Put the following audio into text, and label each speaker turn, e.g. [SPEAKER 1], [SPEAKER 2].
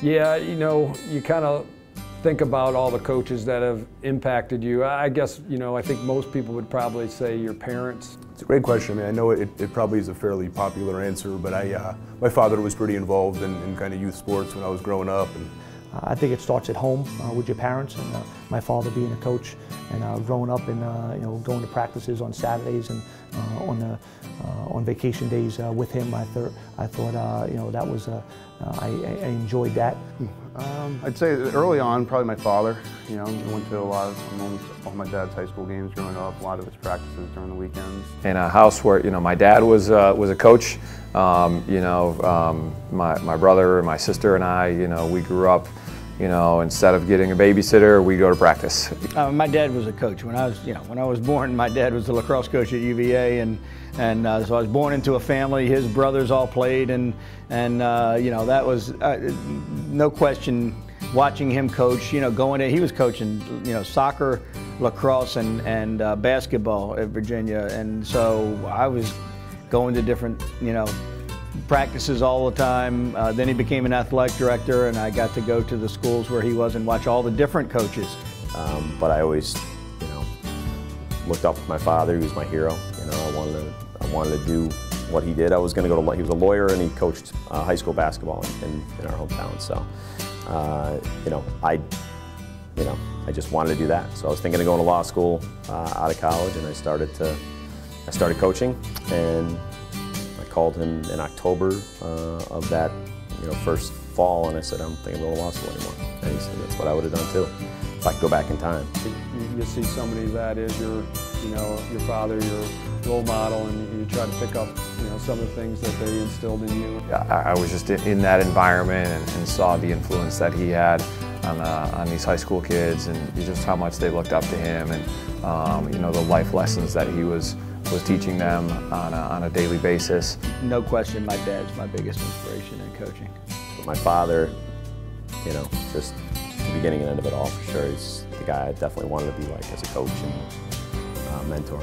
[SPEAKER 1] Yeah, you know, you kind of think about all the coaches that have impacted you. I guess, you know, I think most people would probably say your parents.
[SPEAKER 2] It's a great question. I mean, I know it probably is a fairly popular answer, but my father was pretty involved in kind of youth sports when I was growing up. And
[SPEAKER 3] I think it starts at home with your parents, and my father being a coach, and growing up and you know, going to practices on Saturdays and on vacation days with him. I thought you know, that was I enjoyed that.
[SPEAKER 4] I'd say early on, probably my father. You know, he went to almost all my dad's high school games growing up. A lot of his practices during the weekends.
[SPEAKER 5] In a house where, you know, my dad was a coach. You know, my brother and my sister and I, you know, we grew up. You know, instead of getting a babysitter, we go to practice.
[SPEAKER 6] My dad was a coach. When I was born, my dad was the lacrosse coach at UVA, and so I was born into a family. His brothers all played, and you know, that was no question. Watching him coach, you know, he was coaching, you know, soccer, lacrosse, and basketball at Virginia, and so I was going to different, you know, practices all the time. Then he became an athletic director, and I got to go to the schools where he was and watch all the different coaches.
[SPEAKER 7] But I always, you know, looked up to my father. He was my hero. You know, I wanted to do what he did. I was going to go to. He was a lawyer, and he coached high school basketball in our hometown. So, you know, I just wanted to do that. So I was thinking of going to law school out of college, and I started coaching, and called him in October of that, you know, first fall, and I said, I'm thinking of going to law school anymore. And he said, that's what I would have done too, if I could go back in time.
[SPEAKER 1] You see somebody that is your father, your role model, and you try to pick up, you know, some of the things that they instilled in you.
[SPEAKER 5] I was just in that environment and saw the influence that he had on these high school kids, and just how much they looked up to him, and you know, the life lessons that he was teaching them on a daily basis.
[SPEAKER 6] No question, my dad's my biggest inspiration in coaching.
[SPEAKER 7] But my father, you know, just the beginning and end of it all for sure. He's the guy I definitely wanted to be like as a coach and mentor.